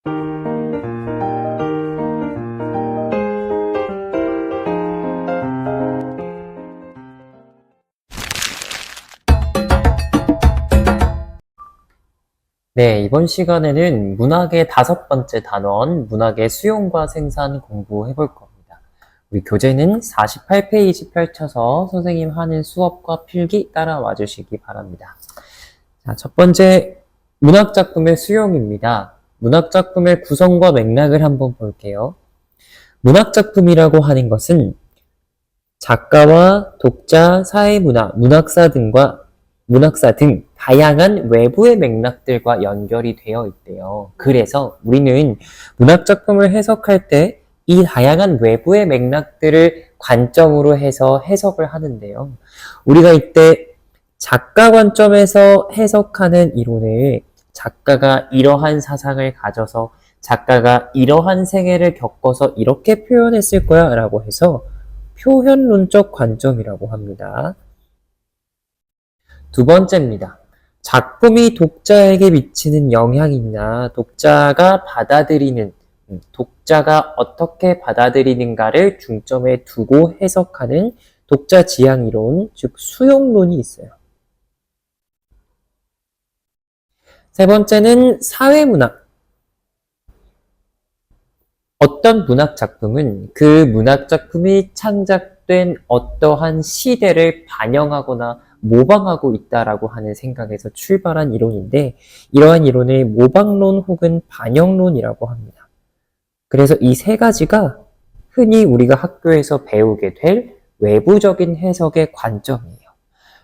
네, 이번 시간에는 문학의 5번째 단원, 문학의 수용과 생산 공부해 볼 겁니다. 우리 교재는 48페이지 펼쳐서 선생님 하는 수업과 필기 따라와 주시기 바랍니다. 자, 첫 번째 문학작품의 수용입니다. 문학작품의 구성과 맥락을 한번 볼게요. 문학작품이라고 하는 것은 작가와 독자, 사회문화, 문학사 등 다양한 외부의 맥락들과 연결이 되어 있대요. 그래서 우리는 문학작품을 해석할 때 이 다양한 외부의 맥락들을 관점으로 해서 해석을 하는데요. 우리가 이때 작가 관점에서 해석하는 이론을 작가가 이러한 사상을 가져서 작가가 이러한 생애를 겪어서 이렇게 표현했을 거야 라고 해서 표현론적 관점이라고 합니다. 두 번째입니다. 작품이 독자에게 미치는 영향이나 독자가 어떻게 받아들이는가를 중점에 두고 해석하는 독자 지향 이론, 즉 수용론이 있어요. 세 번째는 사회문학. 어떤 문학작품은 그 문학작품이 창작된 어떠한 시대를 반영하거나 모방하고 있다라고 하는 생각에서 출발한 이론인데, 이러한 이론을 모방론 혹은 반영론이라고 합니다. 그래서 이 세 가지가 흔히 우리가 학교에서 배우게 될 외부적인 해석의 관점이에요.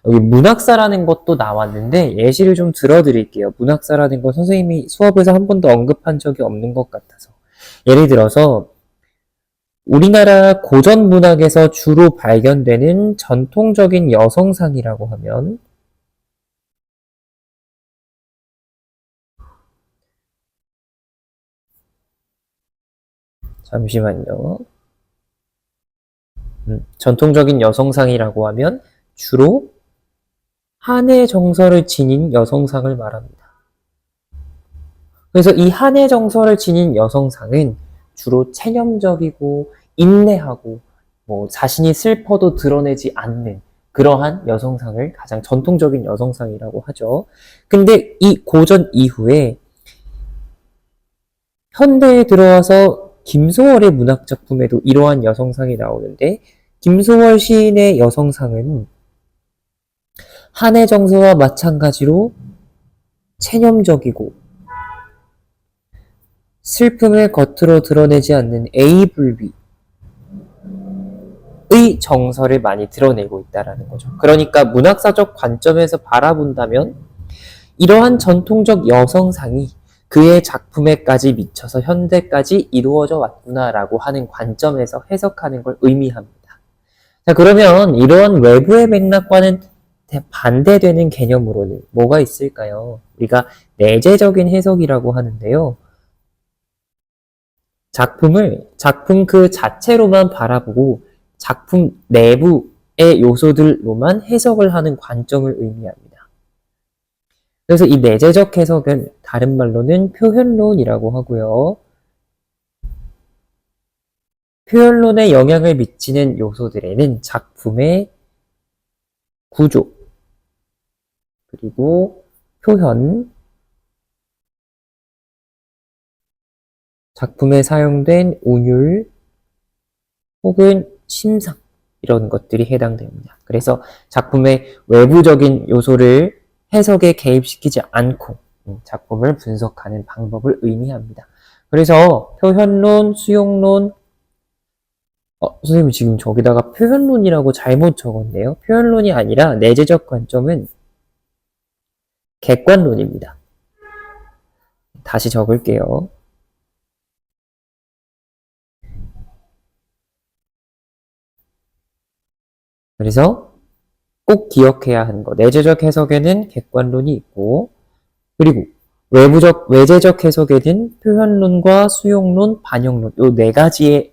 여기 문학사라는 것도 나왔는데 예시를 좀 들어드릴게요. 문학사라는 건 선생님이 수업에서 한 번도 언급한 적이 없는 것 같아서. 예를 들어서 우리나라 고전 문학에서 주로 발견되는 전통적인 여성상이라고 하면 잠시만요. 전통적인 여성상이라고 하면 주로 한의 정서를 지닌 여성상을 말합니다. 그래서 이 한의 정서를 지닌 여성상은 주로 체념적이고 인내하고 자신이 슬퍼도 드러내지 않는 그러한 여성상을 가장 전통적인 여성상이라고 하죠. 근데 이 고전 이후에 현대에 들어와서 김소월의 문학작품에도 이러한 여성상이 나오는데, 김소월 시인의 여성상은 한의 정서와 마찬가지로 체념적이고 슬픔을 겉으로 드러내지 않는 A불비의 정서를 많이 드러내고 있다는 거죠. 그러니까 문학사적 관점에서 바라본다면 이러한 전통적 여성상이 그의 작품에까지 미쳐서 현대까지 이루어져 왔구나라고 하는 관점에서 해석하는 걸 의미합니다. 자, 그러면 이러한 외부의 맥락과는 반대되는 개념으로는 뭐가 있을까요? 우리가 내재적인 해석이라고 하는데요. 작품 그 자체로만 바라보고 작품 내부의 요소들로만 해석을 하는 관점을 의미합니다. 그래서 이 내재적 해석은 다른 말로는 표현론이라고 하고요. 표현론에 영향을 미치는 요소들에는 작품의 구조, 그리고 표현, 작품에 사용된 운율 혹은 심상 이런 것들이 해당됩니다. 그래서 작품의 외부적인 요소를 해석에 개입시키지 않고 작품을 분석하는 방법을 의미합니다. 그래서 표현론, 수용론, 선생님 지금 저기다가 표현론이라고 잘못 적었네요. 표현론이 아니라 내재적 관점은 객관론입니다. 다시 적을게요. 그래서 꼭 기억해야 하는 거. 내재적 해석에는 객관론이 있고, 그리고 외재적 해석에는 표현론과 수용론, 반영론, 이 네 가지의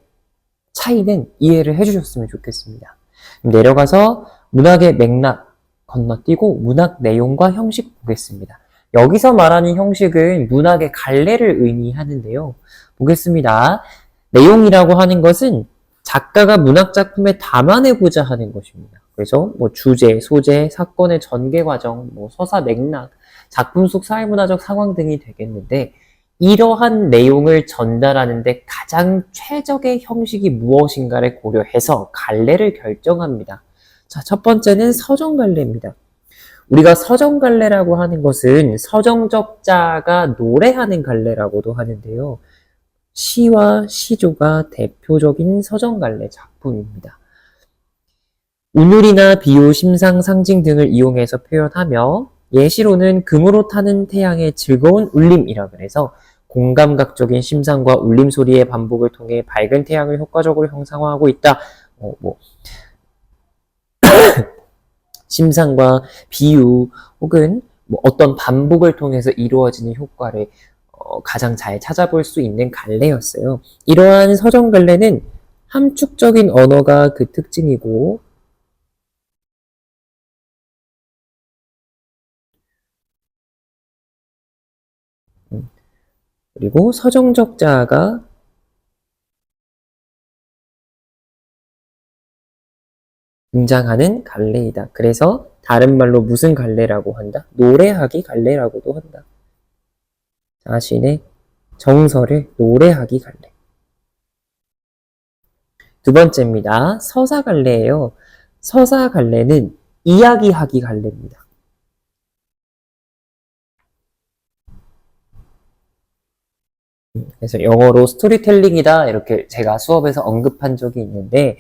차이는 이해를 해주셨으면 좋겠습니다. 내려가서 문학의 맥락 건너뛰고 문학 내용과 형식 보겠습니다. 여기서 말하는 형식은 문학의 갈래를 의미하는데요. 보겠습니다. 내용이라고 하는 것은 작가가 문학 작품에 담아내고자 하는 것입니다. 그래서 뭐 주제, 소재, 사건의 전개 과정, 뭐 서사 맥락, 작품 속 사회문화적 상황 등이 되겠는데 이러한 내용을 전달하는데 가장 최적의 형식이 무엇인가를 고려해서 갈래를 결정합니다. 자, 첫 번째는 서정갈래입니다. 우리가 서정갈래라고 하는 것은 서정적자가 노래하는 갈래라고도 하는데요. 시와 시조가 대표적인 서정갈래 작품입니다. 운율이나 비유, 심상, 상징 등을 이용해서 표현하며 예시로는 금으로 타는 태양의 즐거운 울림이라 그래서 공감각적인 심상과 울림 소리의 반복을 통해 밝은 태양을 효과적으로 형상화하고 있다. 심상과 비유 혹은 뭐 어떤 반복을 통해서 이루어지는 효과를 가장 잘 찾아볼 수 있는 갈래였어요. 이러한 서정 갈래는 함축적인 언어가 그 특징이고 그리고 서정적자가 등장하는 갈래이다. 그래서 다른 말로 무슨 갈래라고 한다? 노래하기 갈래라고도 한다. 자신의 정서를 노래하기 갈래. 두 번째입니다. 서사갈래예요. 서사갈래는 이야기하기 갈래입니다. 그래서 영어로 스토리텔링이다 이렇게 제가 수업에서 언급한 적이 있는데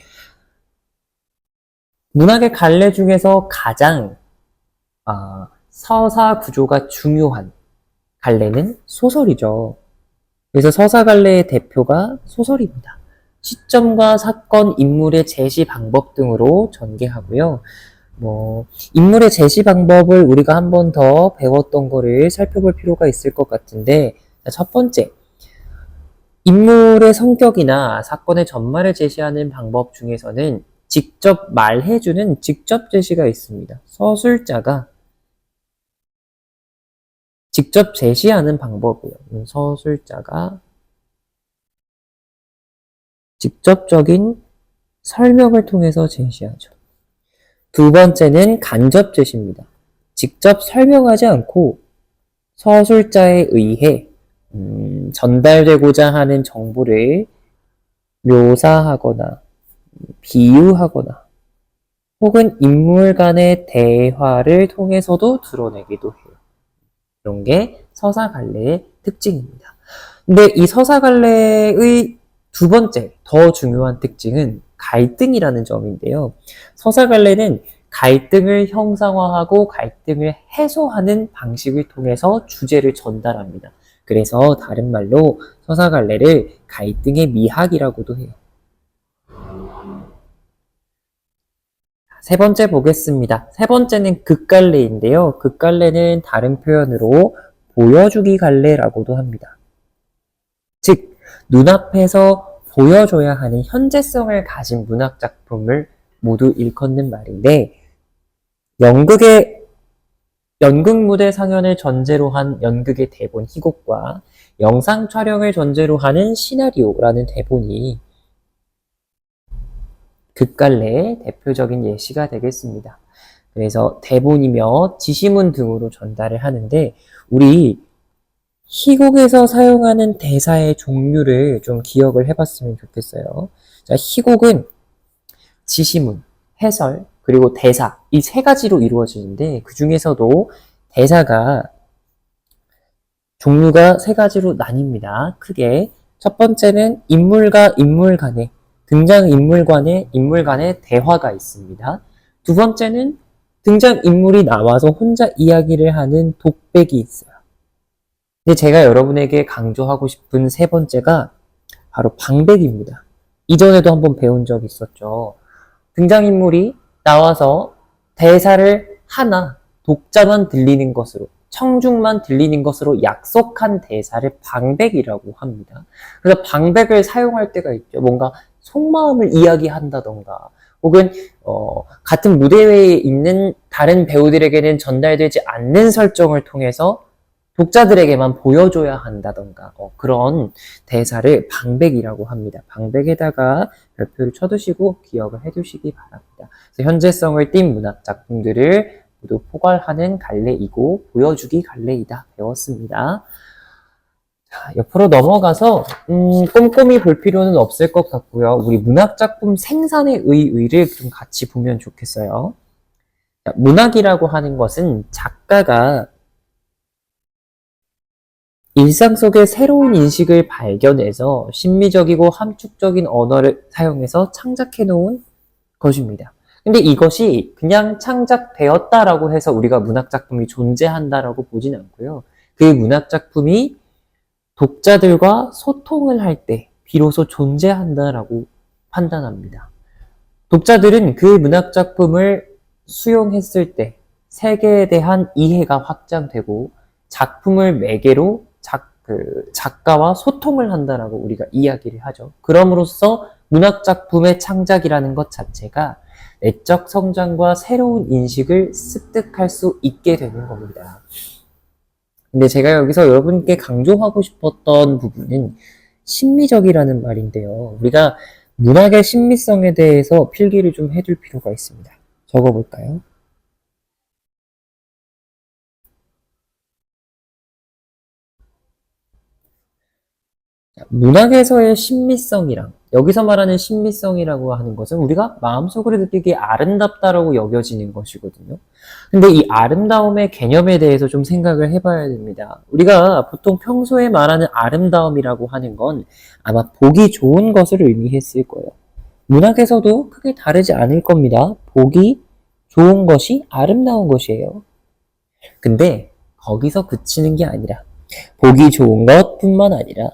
문학의 갈래 중에서 가장 서사 구조가 중요한 갈래는 소설이죠. 그래서 서사갈래의 대표가 소설입니다. 시점과 사건, 인물의 제시 방법 등으로 전개하고요. 인물의 제시 방법을 우리가 한 번 더 배웠던 거를 살펴볼 필요가 있을 것 같은데, 첫 번째, 인물의 성격이나 사건의 전말을 제시하는 방법 중에서는 직접 말해주는 직접 제시가 있습니다. 서술자가 직접 제시하는 방법이에요. 서술자가 직접적인 설명을 통해서 제시하죠. 두 번째는 간접 제시입니다. 직접 설명하지 않고 서술자에 의해 전달되고자 하는 정보를 묘사하거나 비유하거나 혹은 인물 간의 대화를 통해서도 드러내기도 해요. 이런 게 서사갈래의 특징입니다. 근데 이 서사갈래의 두 번째 더 중요한 특징은 갈등이라는 점인데요. 서사갈래는 갈등을 형상화하고 갈등을 해소하는 방식을 통해서 주제를 전달합니다. 그래서 다른 말로 서사갈래를 갈등의 미학이라고도 해요. 세 번째 보겠습니다. 세 번째는 극갈래인데요. 극갈래는 다른 표현으로 보여주기 갈래라고도 합니다. 즉, 눈앞에서 보여줘야 하는 현재성을 가진 문학 작품을 모두 일컫는 말인데, 연극 무대 상연을 전제로 한 연극의 대본 희곡과 영상 촬영을 전제로 하는 시나리오라는 대본이 극갈래의 대표적인 예시가 되겠습니다. 그래서 대본이며 지시문 등으로 전달을 하는데 우리 희곡에서 사용하는 대사의 종류를 좀 기억을 해봤으면 좋겠어요. 자, 희곡은 지시문, 해설, 그리고 대사 이 세 가지로 이루어지는데 그 중에서도 대사가 종류가 세 가지로 나뉩니다. 크게 첫 번째는 인물과 인물 간의 등장인물 간의 대화가 있습니다. 두 번째는 등장인물이 나와서 혼자 이야기를 하는 독백이 있어요. 근데 제가 여러분에게 강조하고 싶은 세 번째가 바로 방백입니다. 이전에도 한번 배운 적이 있었죠. 등장인물이 나와서 대사를 하나 독자만 들리는 것으로 청중만 들리는 것으로 약속한 대사를 방백이라고 합니다. 그래서 방백을 사용할 때가 있죠. 뭔가 속마음을 이야기한다던가 혹은 같은 무대에 있는 다른 배우들에게는 전달되지 않는 설정을 통해서 독자들에게만 보여줘야 한다던가 그런 대사를 방백이라고 합니다. 방백에다가 별표를 쳐두시고 기억을 해두시기 바랍니다. 그래서 현재성을 띈 문학 작품들을 모두 포괄하는 갈래이고 보여주기 갈래이다 배웠습니다. 자, 옆으로 넘어가서 꼼꼼히 볼 필요는 없을 것 같고요. 우리 문학작품 생산의 의의를 좀 같이 보면 좋겠어요. 자, 문학이라고 하는 것은 작가가 일상 속의 새로운 인식을 발견해서 심미적이고 함축적인 언어를 사용해서 창작해 놓은 것입니다. 근데 이것이 그냥 창작되었다라고 해서 우리가 문학작품이 존재한다라고 보진 않고요. 그 문학작품이 독자들과 소통을 할 때 비로소 존재한다라고 판단합니다. 독자들은 그 문학작품을 수용했을 때 세계에 대한 이해가 확장되고 작품을 매개로 작가와 소통을 한다라고 우리가 이야기를 하죠. 그럼으로써 문학작품의 창작이라는 것 자체가 내적 성장과 새로운 인식을 습득할 수 있게 되는 겁니다. 근데 제가 여기서 여러분께 강조하고 싶었던 부분은 심미적이라는 말인데요. 우리가 문학의 심미성에 대해서 필기를 좀 해둘 필요가 있습니다. 적어볼까요? 문학에서의 심미성이랑 여기서 말하는 심미성이라고 하는 것은 우리가 마음속으로 느끼기에 아름답다라고 여겨지는 것이거든요. 근데 이 아름다움의 개념에 대해서 좀 생각을 해봐야 됩니다. 우리가 보통 평소에 말하는 아름다움이라고 하는 건 아마 보기 좋은 것을 의미했을 거예요. 문학에서도 크게 다르지 않을 겁니다. 보기 좋은 것이 아름다운 것이에요. 근데 거기서 그치는 게 아니라 보기 좋은 것뿐만 아니라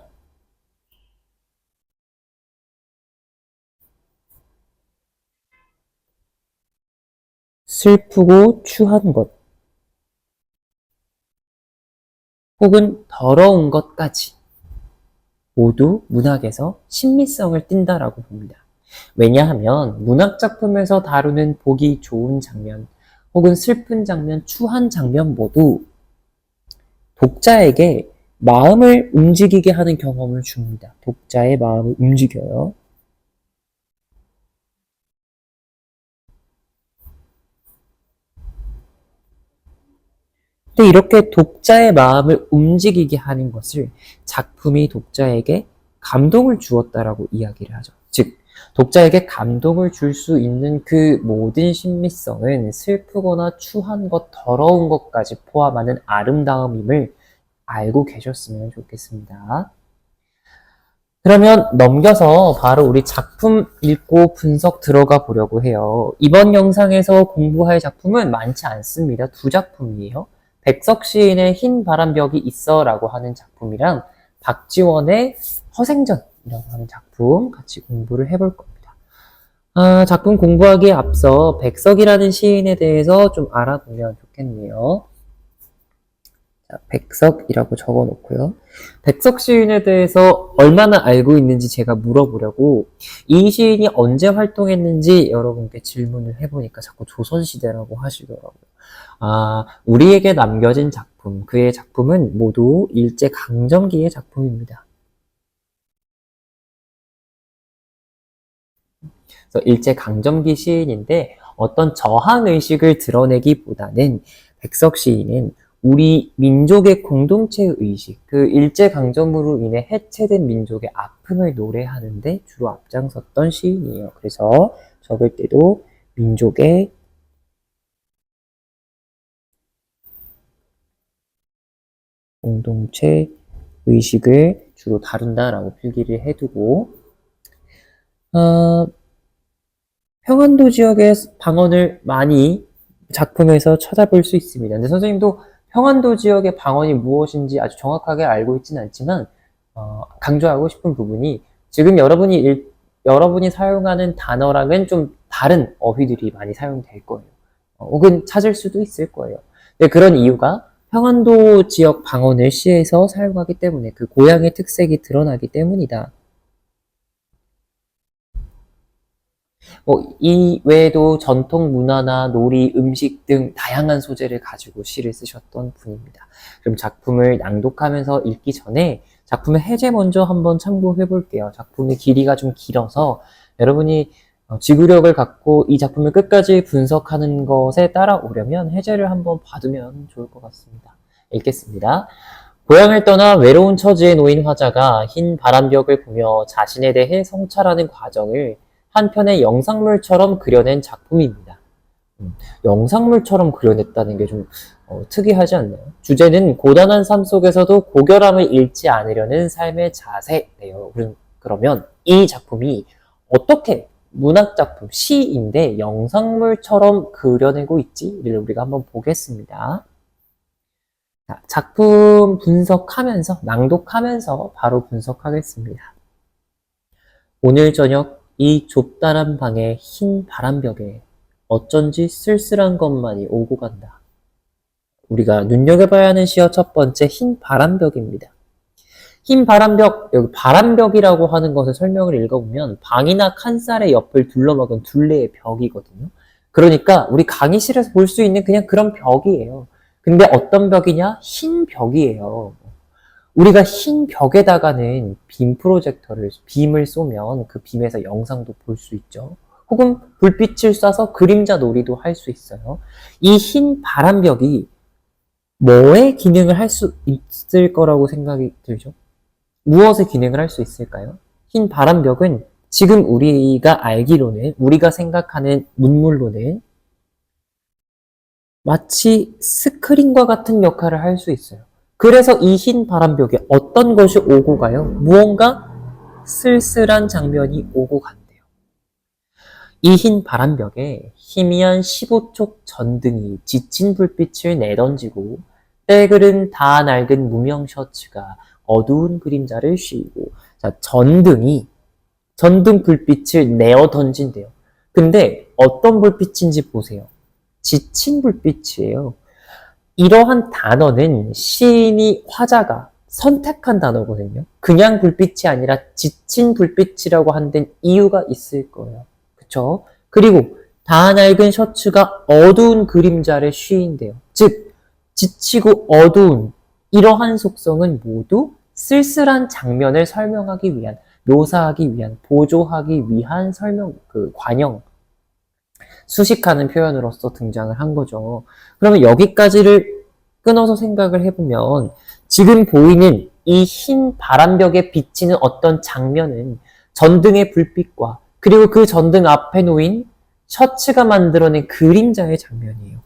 슬프고 추한 것, 혹은 더러운 것까지 모두 문학에서 심미성을 띈다라고 봅니다. 왜냐하면 문학작품에서 다루는 보기 좋은 장면, 혹은 슬픈 장면, 추한 장면 모두 독자에게 마음을 움직이게 하는 경험을 줍니다. 독자의 마음을 움직여요. 근데 이렇게 독자의 마음을 움직이게 하는 것을 작품이 독자에게 감동을 주었다라고 이야기를 하죠. 즉, 독자에게 감동을 줄 수 있는 그 모든 심미성은 슬프거나 추한 것, 더러운 것까지 포함하는 아름다움임을 알고 계셨으면 좋겠습니다. 그러면 넘겨서 바로 우리 작품 읽고 분석 들어가 보려고 해요. 이번 영상에서 공부할 작품은 많지 않습니다. 2작품이에요. 백석 시인의 흰 바람벽이 있어 라고 하는 작품이랑 박지원의 허생전이라고 하는 작품 같이 공부를 해볼 겁니다. 작품 공부하기에 앞서 백석이라는 시인에 대해서 좀 알아보면 좋겠네요. 자, 백석이라고 적어 놓고요. 백석 시인에 대해서 얼마나 알고 있는지 제가 물어보려고 이 시인이 언제 활동했는지 여러분께 질문을 해보니까 자꾸 조선시대라고 하시더라고요. 우리에게 남겨진 작품, 그의 작품은 모두 일제강점기의 작품입니다. 그래서 일제강점기 시인인데 어떤 저항의식을 드러내기보다는 백석 시인은 우리 민족의 공동체 의식, 그 일제강점으로 인해 해체된 민족의 아픔을 노래하는데 주로 앞장섰던 시인이에요. 그래서 적을 때도 민족의 공동체 의식을 주로 다룬다라고 필기를 해두고 평안도 지역의 방언을 많이 작품에서 찾아볼 수 있습니다. 근데 선생님도 평안도 지역의 방언이 무엇인지 아주 정확하게 알고 있지는 않지만 강조하고 싶은 부분이 지금 여러분이 사용하는 단어랑은 좀 다른 어휘들이 많이 사용될 거예요. 혹은 찾을 수도 있을 거예요. 근데 그런 이유가 평안도 지역 방언을 시에서 사용하기 때문에 그 고향의 특색이 드러나기 때문이다. 이 외에도 전통 문화나 놀이, 음식 등 다양한 소재를 가지고 시를 쓰셨던 분입니다. 그럼 작품을 낭독하면서 읽기 전에 작품의 해제 먼저 한번 참고해 볼게요. 작품의 길이가 좀 길어서 여러분이 지구력을 갖고 이 작품을 끝까지 분석하는 것에 따라오려면 해제를 한번 봐두면 좋을 것 같습니다. 읽겠습니다. 고향을 떠나 외로운 처지에 놓인 화자가 흰 바람벽을 보며 자신에 대해 성찰하는 과정을 한 편의 영상물처럼 그려낸 작품입니다. 영상물처럼 그려냈다는 게 좀 특이하지 않나요? 주제는 고단한 삶 속에서도 고결함을 잃지 않으려는 삶의 자세래요. 그러면 이 작품이 어떻게 문학작품, 시인데 영상물처럼 그려내고 있지를 우리가 한번 보겠습니다. 자, 작품 분석하면서, 낭독하면서 바로 분석하겠습니다. 오늘 저녁 이 좁다란 방의 흰 바람벽에 어쩐지 쓸쓸한 것만이 오고 간다. 우리가 눈여겨봐야 하는 시어 첫 번째 흰 바람벽입니다. 흰 바람벽, 여기 바람벽이라고 하는 것을 설명을 읽어보면 방이나 칸살의 옆을 둘러막은 둘레의 벽이거든요. 그러니까 우리 강의실에서 볼 수 있는 그냥 그런 벽이에요. 근데 어떤 벽이냐? 흰 벽이에요. 우리가 흰 벽에다가는 빔 프로젝터를, 빔을 쏘면 그 빔에서 영상도 볼 수 있죠. 혹은 불빛을 쏴서 그림자 놀이도 할 수 있어요. 이 흰 바람벽이 뭐의 기능을 할 수 있을 거라고 생각이 들죠? 무엇의 기능을 할 수 있을까요? 흰 바람벽은 지금 우리가 알기로는, 우리가 생각하는 문물로는 마치 스크린과 같은 역할을 할 수 있어요. 그래서 이 흰 바람벽에 어떤 것이 오고 가요? 무언가 쓸쓸한 장면이 오고 간대요. 이 흰 바람벽에 희미한 15촉 전등이 지친 불빛을 내던지고 때그른 다 낡은 무명 셔츠가 어두운 그림자를 씌우고, 자, 전등 불빛을 내어 던진대요. 근데 어떤 불빛인지 보세요. 지친 불빛이에요. 이러한 단어는 시인이, 화자가 선택한 단어거든요. 그냥 불빛이 아니라 지친 불빛이라고 한 데는 이유가 있을 거예요. 그쵸? 그리고 다 낡은 셔츠가 어두운 그림자를 쉬인대요. 즉, 지치고 어두운 이러한 속성은 모두 쓸쓸한 장면을 설명하기 위한, 묘사하기 위한, 보조하기 위한 관용, 수식하는 표현으로서 등장을 한 거죠. 그러면 여기까지를 끊어서 생각을 해보면 지금 보이는 이 흰 바람벽에 비치는 어떤 장면은 전등의 불빛과 그리고 그 전등 앞에 놓인 셔츠가 만들어낸 그림자의 장면이에요.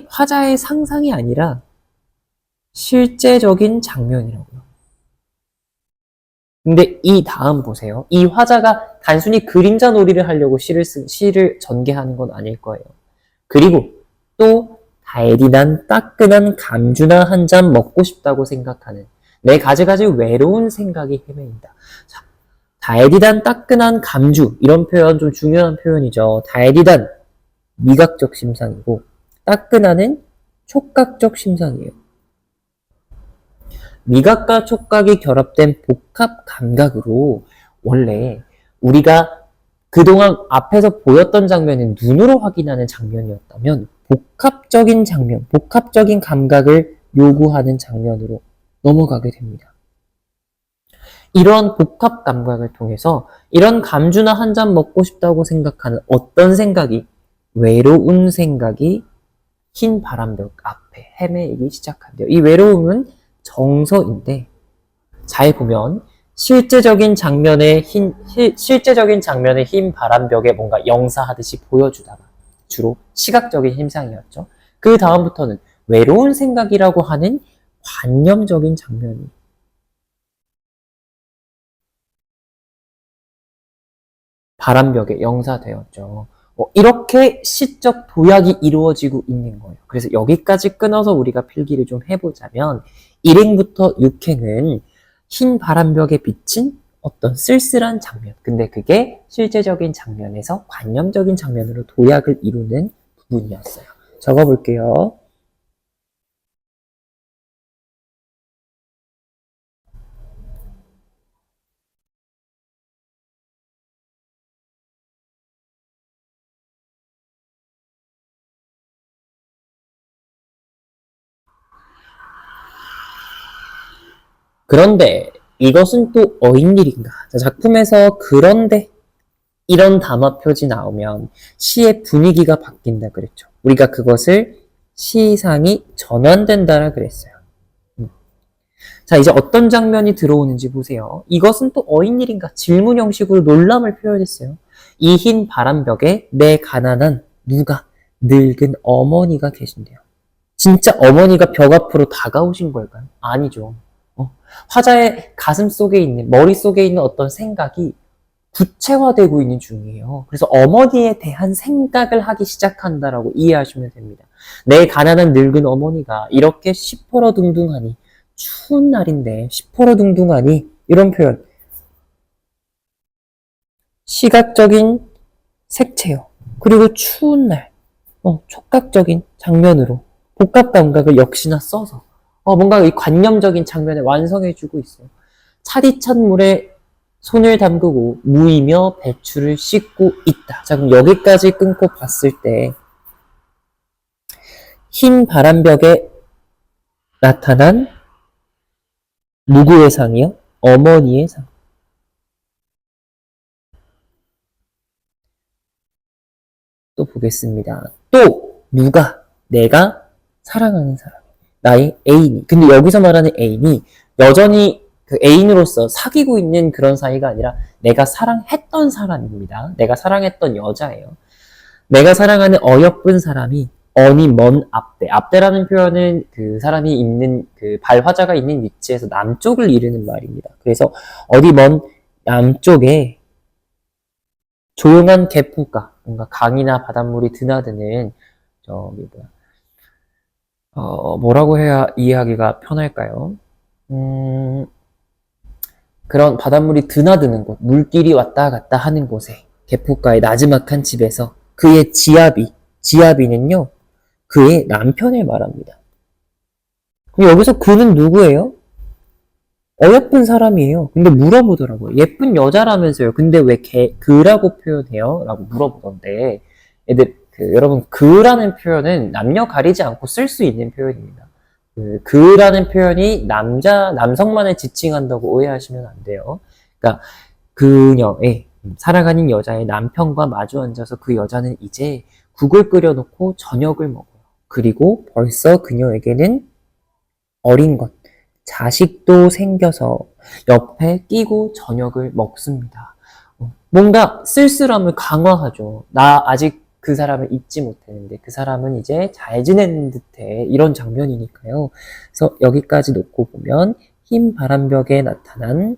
화자의 상상이 아니라 실제적인 장면이라고요. 근데 이 다음 보세요. 이 화자가 단순히 그림자 놀이를 하려고 시를 전개하는 건 아닐 거예요. 그리고 또 달디난 따끈한 감주나 한 잔 먹고 싶다고 생각하는 내 가지가지 외로운 생각이 헤매인다. 자, 달디단 따끈한 감주, 이런 표현 좀 중요한 표현이죠. 달디단 미각적 심상이고 따끈한은 촉각적 심상이에요. 미각과 촉각이 결합된 복합 감각으로, 원래 우리가 그동안 앞에서 보였던 장면은 눈으로 확인하는 장면이었다면 복합적인 장면, 복합적인 감각을 요구하는 장면으로 넘어가게 됩니다. 이런 복합 감각을 통해서 이런 감주나 한 잔 먹고 싶다고 생각하는 어떤 생각이, 외로운 생각이 흰 바람벽 앞에 헤매이기 시작한대요. 이 외로움은 정서인데, 잘 보면 실제적인 장면의 흰 바람벽에 뭔가 영사하듯이 보여주다가 주로 시각적인 심상이었죠. 그 다음부터는 외로운 생각이라고 하는 관념적인 장면이 바람벽에 영사되었죠. 이렇게 시적 도약이 이루어지고 있는 거예요. 그래서 여기까지 끊어서 우리가 필기를 좀 해보자면, 1행부터 6행은 흰 바람벽에 비친 어떤 쓸쓸한 장면, 근데 그게 실제적인 장면에서 관념적인 장면으로 도약을 이루는 부분이었어요. 적어볼게요. 그런데 이것은 또 어인일인가? 자, 작품에서 그런데 이런 담화 표지 나오면 시의 분위기가 바뀐다 그랬죠. 우리가 그것을 시상이 전환된다라 그랬어요. 자, 이제 어떤 장면이 들어오는지 보세요. 이것은 또 어인일인가? 질문 형식으로 놀람을 표현했어요. 이 흰 바람벽에 내 가난한 누가 늙은 어머니가 계신대요. 진짜 어머니가 벽 앞으로 다가오신 걸까요? 아니죠. 화자의 가슴 속에 있는, 머릿속에 있는 어떤 생각이 구체화되고 있는 중이에요. 그래서 어머니에 대한 생각을 하기 시작한다라고 이해하시면 됩니다. 내 가난한 늙은 어머니가 이렇게 시퍼러둥둥하니, 추운 날인데 시퍼러둥둥하니, 이런 표현. 시각적인 색채요. 그리고 추운 날, 촉각적인 장면으로 복합 감각을 역시나 써서 뭔가 이 관념적인 장면을 완성해주고 있어요. 차디찬 물에 손을 담그고 무이며 배추를 씻고 있다. 자, 그럼 여기까지 끊고 봤을 때 흰 바람벽에 나타난 누구의 상이요? 어머니의 상. 또 보겠습니다. 또 누가? 내가 사랑하는 사람. 나의 애인이. 근데 여기서 말하는 애인이 여전히 그 애인으로서 사귀고 있는 그런 사이가 아니라 내가 사랑했던 사람입니다. 내가 사랑했던 여자예요. 내가 사랑하는 어여쁜 사람이 어니 먼 앞대. 앞대라는 표현은 그 사람이 있는 그 발화자가 있는 위치에서 남쪽을 이르는 말입니다. 그래서 어디 먼 남쪽에 조용한 개풀가, 뭔가 강이나 바닷물이 드나드는 저기 뭐라고 해야 이해하기가 편할까요? 그런 바닷물이 드나드는 곳, 물길이 왔다 갔다 하는 곳에 개풀가의 나지막한 집에서 그의 지아비는요, 그의 남편을 말합니다. 그럼 여기서 그는 누구예요? 어여쁜 사람이에요. 근데 물어보더라고요. 예쁜 여자라면서요. 근데 왜 그라고 표현해요? 라고 물어보던데, 여러분, 그라는 표현은 남녀 가리지 않고 쓸 수 있는 표현입니다. 그라는 표현이 남성만을 지칭한다고 오해하시면 안 돼요. 그러니까, 그녀의, 사랑하는 여자의 남편과 마주 앉아서 그 여자는 이제 국을 끓여놓고 저녁을 먹어요. 그리고 벌써 그녀에게는 어린 것, 자식도 생겨서 옆에 끼고 저녁을 먹습니다. 뭔가 쓸쓸함을 강화하죠. 나 아직 그 사람을 잊지 못했는데 그 사람은 이제 잘 지내는 듯해. 이런 장면이니까요. 그래서 여기까지 놓고 보면 흰 바람벽에 나타난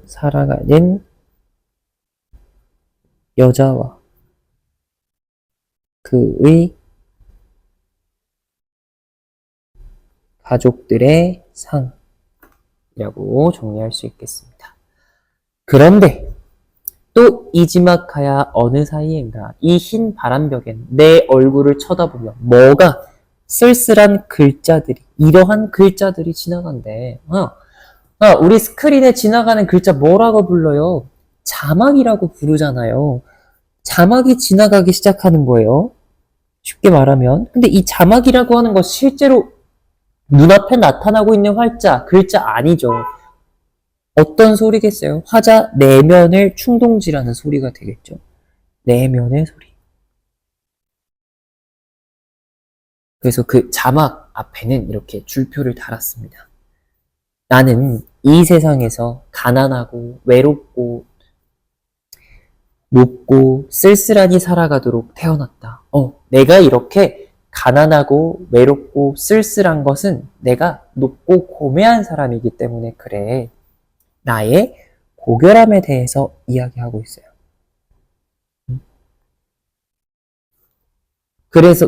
사랑하는 여자와 그의 가족들의 상이라고 정리할 수 있겠습니다. 그런데 또 이지막하야 어느 사이엔가 이 흰 바람벽엔 내 얼굴을 쳐다보면 뭐가 쓸쓸한 글자들이, 이러한 글자들이 지나간대. 우리 스크린에 지나가는 글자 뭐라고 불러요? 자막이라고 부르잖아요. 자막이 지나가기 시작하는 거예요. 쉽게 말하면. 근데 이 자막이라고 하는 것 실제로 눈앞에 나타나고 있는 글자 아니죠. 어떤 소리겠어요? 화자 내면을 충동질하는 소리가 되겠죠. 내면의 소리. 그래서 그 자막 앞에는 이렇게 줄표를 달았습니다. 나는 이 세상에서 가난하고 외롭고 높고 쓸쓸하니 살아가도록 태어났다. 내가 이렇게 가난하고 외롭고 쓸쓸한 것은 내가 높고 고매한 사람이기 때문에 그래. 나의 고결함에 대해서 이야기하고 있어요.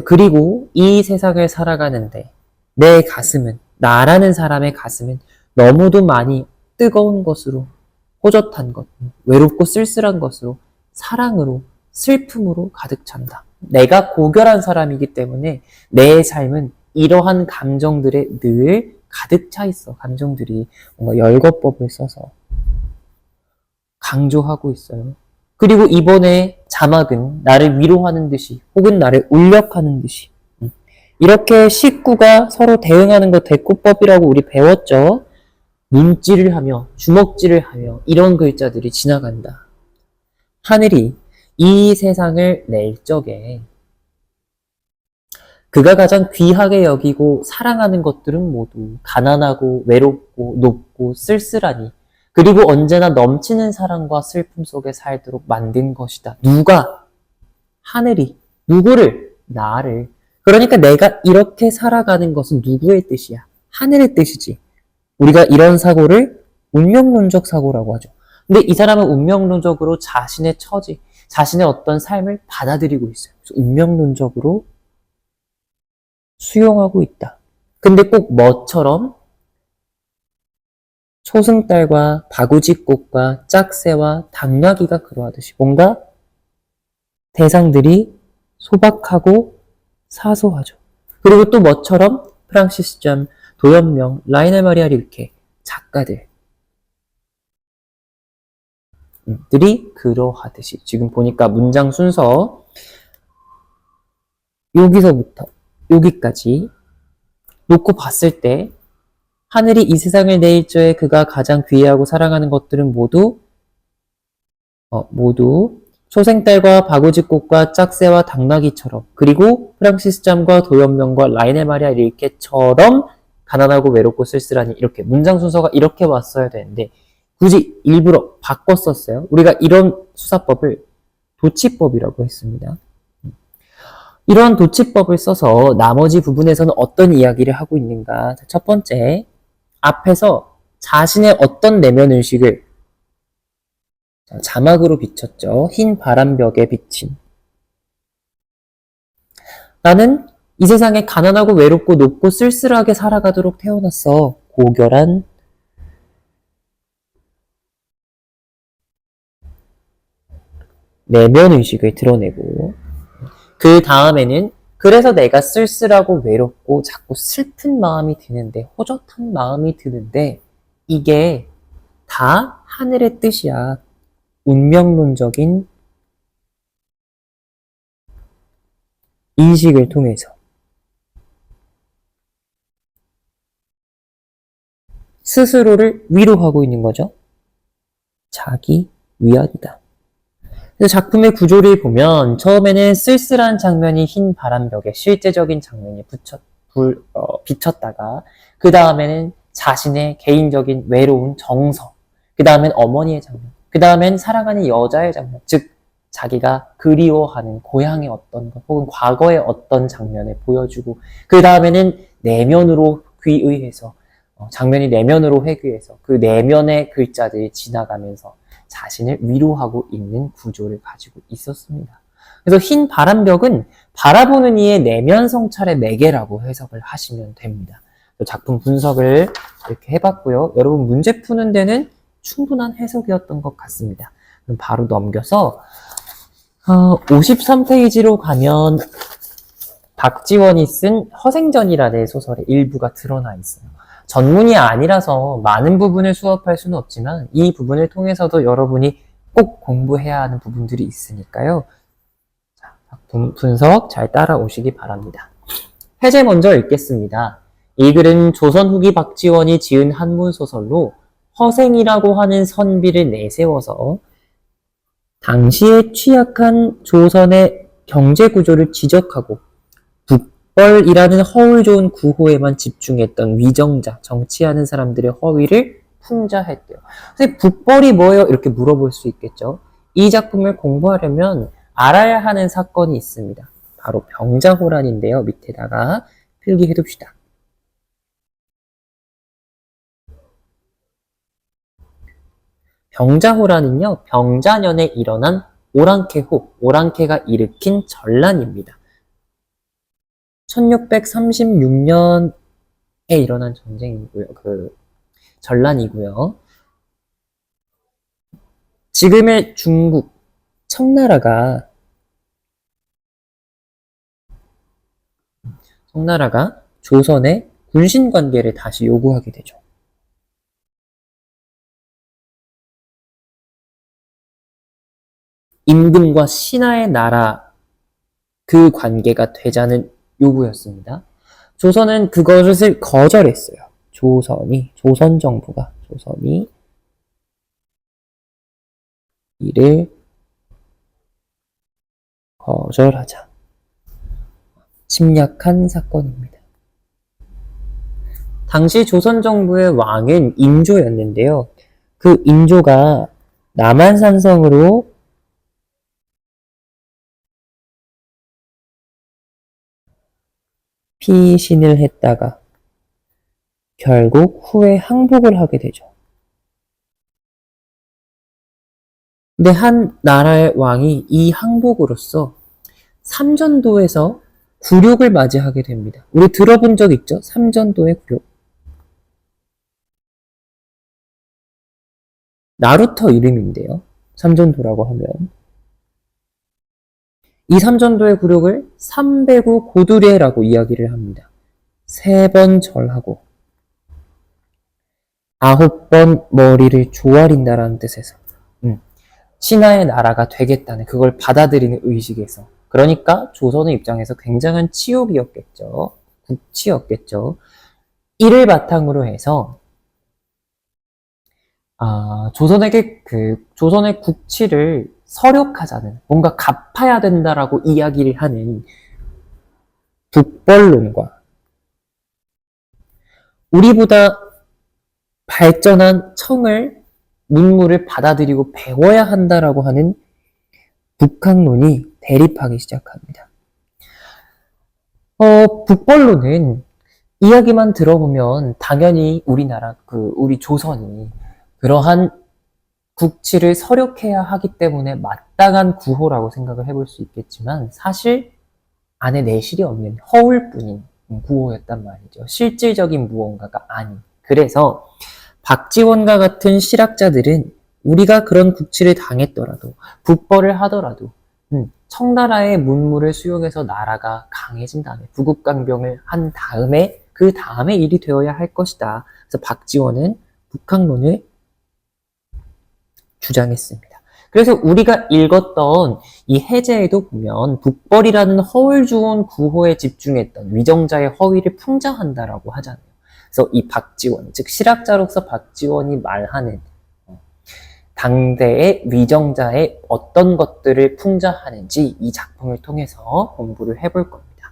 그리고 이 세상을 살아가는데 내 가슴은, 나라는 사람의 가슴은 너무도 많이 뜨거운 것으로, 호젓한 것, 외롭고 쓸쓸한 것으로, 사랑으로, 슬픔으로 가득 찬다. 내가 고결한 사람이기 때문에 내 삶은 이러한 감정들에 늘 가득 차 있어. 감정들이 뭔가 열거법을 써서 강조하고 있어요. 그리고 이번에 자막은 나를 위로하는 듯이 혹은 나를 울력하는 듯이 이렇게 식구가 서로 대응하는 거 대꾸법이라고 우리 배웠죠. 눈질을 하며 주먹질을 하며 이런 글자들이 지나간다. 하늘이 이 세상을 낼 적에 그가 가장 귀하게 여기고 사랑하는 것들은 모두 가난하고 외롭고 높고 쓸쓸하니 그리고 언제나 넘치는 사랑과 슬픔 속에 살도록 만든 것이다. 누가? 하늘이. 누구를? 나를. 그러니까 내가 이렇게 살아가는 것은 누구의 뜻이야? 하늘의 뜻이지. 우리가 이런 사고를 운명론적 사고라고 하죠. 근데 이 사람은 운명론적으로 자신의 처지, 자신의 어떤 삶을 받아들이고 있어요. 그래서 운명론적으로 수용하고 있다. 근데 꼭 뭐처럼? 초승달과 바구지꽃과 짝새와 당나귀가 그러하듯이 뭔가 대상들이 소박하고 사소하죠. 그리고 또 뭐처럼? 프랑시스 잠, 도연명, 라이넬 마리아 릴케 작가들 들이 그러하듯이 지금 보니까 문장 순서 여기서부터 여기까지 놓고 봤을 때 하늘이 이 세상을 내일 적에 그가 가장 귀해하고 사랑하는 것들은 모두 소생딸과 바구지꽃과 짝새와 당나귀처럼 그리고 프랑시스 잠과 도연명과 라이넬 마리아 릴케처럼 가난하고 외롭고 쓸쓸하니 이렇게 문장 순서가 이렇게 왔어야 되는데 굳이 일부러 바꿨었어요. 우리가 이런 수사법을 도치법이라고 했습니다. 이런 도치법을 써서 나머지 부분에서는 어떤 이야기를 하고 있는가. 첫 번째, 앞에서 자신의 어떤 내면의식을 자막으로 비쳤죠. 흰 바람벽에 비친. 나는 이 세상에 가난하고 외롭고 높고 쓸쓸하게 살아가도록 태어났어. 고결한 내면의식을 드러내고 그 다음에는 그래서 내가 쓸쓸하고 외롭고 자꾸 슬픈 마음이 드는데 호젓한 마음이 드는데 이게 다 하늘의 뜻이야. 운명론적인 인식을 통해서 스스로를 위로하고 있는 거죠. 자기 위안이다. 그래서 작품의 구조를 보면 처음에는 쓸쓸한 장면이 흰 바람벽에 실제적인 장면이 비쳤다가 그 다음에는 자신의 개인적인 외로운 정서, 그 다음엔 어머니의 장면, 그 다음엔 사랑하는 여자의 장면, 즉 자기가 그리워하는 고향의 어떤 것 혹은 과거의 어떤 장면을 보여주고 그 다음에는 내면으로 귀의해서 장면이 내면으로 회귀해서 그 내면의 글자들이 지나가면서 자신을 위로하고 있는 구조를 가지고 있었습니다. 그래서 흰 바람벽은 바라보는 이의 내면 성찰의 매개라고 해석을 하시면 됩니다. 작품 분석을 이렇게 해봤고요. 여러분 문제 푸는 데는 충분한 해석이었던 것 같습니다. 그럼 바로 넘겨서 53페이지로 가면 박지원이 쓴 허생전이라는 소설의 일부가 드러나 있어요. 전문이 아니라서 많은 부분을 수업할 수는 없지만 이 부분을 통해서도 여러분이 꼭 공부해야 하는 부분들이 있으니까요. 자, 작품 분석 잘 따라오시기 바랍니다. 해제 먼저 읽겠습니다. 이 글은 조선 후기 박지원이 지은 한문소설로 허생이라고 하는 선비를 내세워서 당시에 취약한 조선의 경제구조를 지적하고 북벌이라는 허울 좋은 구호에만 집중했던 위정자, 정치하는 사람들의 허위를 풍자했대요. 선생님, 북벌이 뭐예요? 이렇게 물어볼 수 있겠죠. 이 작품을 공부하려면 알아야 하는 사건이 있습니다. 바로 병자호란인데요. 밑에다가 필기해 둡시다. 병자호란은요, 병자년에 일어난 오랑캐호, 오랑캐가 일으킨 전란입니다. 1636년에 일어난 전쟁이고요. 전란이고요. 지금의 중국, 청나라가 조선의 군신 관계를 다시 요구하게 되죠. 임금과 신하의 나라 그 관계가 되자는 요구였습니다. 조선은 그것을 거절했어요. 조선 정부가 조선이 이를 거절하자. 침략한 사건입니다. 당시 조선 정부의 왕은 인조였는데요. 그 인조가 남한산성으로 피신을 했다가 결국 후에 항복을 하게 되죠. 근데 한 나라의 왕이 이 항복으로써 삼전도에서 굴욕을 맞이하게 됩니다. 우리 들어본 적 있죠? 삼전도의 굴욕. 나루터 이름인데요. 삼전도라고 하면. 이 삼전도의 굴욕을 삼배구 고두례라고 이야기를 합니다. 3번 절하고 9번 머리를 조아린다라는 뜻에서 신하의 나라가 되겠다는 그걸 받아들이는 의식에서, 그러니까 조선의 입장에서 굉장한 치욕이었겠죠. 국치였겠죠. 이를 바탕으로 해서 조선의 국치를 서력하자는, 뭔가 갚아야 된다라고 이야기를 하는 북벌론과 우리보다 발전한 문물을 받아들이고 배워야 한다라고 하는 북학론이 대립하기 시작합니다. 북벌론은 이야기만 들어보면 당연히 우리 조선이 그러한 국치를 서력해야 하기 때문에 마땅한 구호라고 생각을 해볼 수 있겠지만, 사실 안에 내실이 없는 허울뿐인 구호였단 말이죠. 실질적인 무언가가 아닌. 그래서 박지원과 같은 실학자들은 우리가 그런 국치를 당했더라도, 북벌을 하더라도 청나라의 문물을 수용해서 나라가 강해진 다음에, 부국강병을 한 다음에 그 다음에 일이 되어야 할 것이다. 그래서 박지원은 북학론을 주장했습니다. 그래서 우리가 읽었던 이 해제에도 보면 북벌이라는 허울주운 구호에 집중했던 위정자의 허위를 풍자한다라고 하잖아요. 그래서 이 박지원, 즉 실학자로서 박지원이 말하는 당대의 위정자의 어떤 것들을 풍자하는지 이 작품을 통해서 공부를 해볼 겁니다.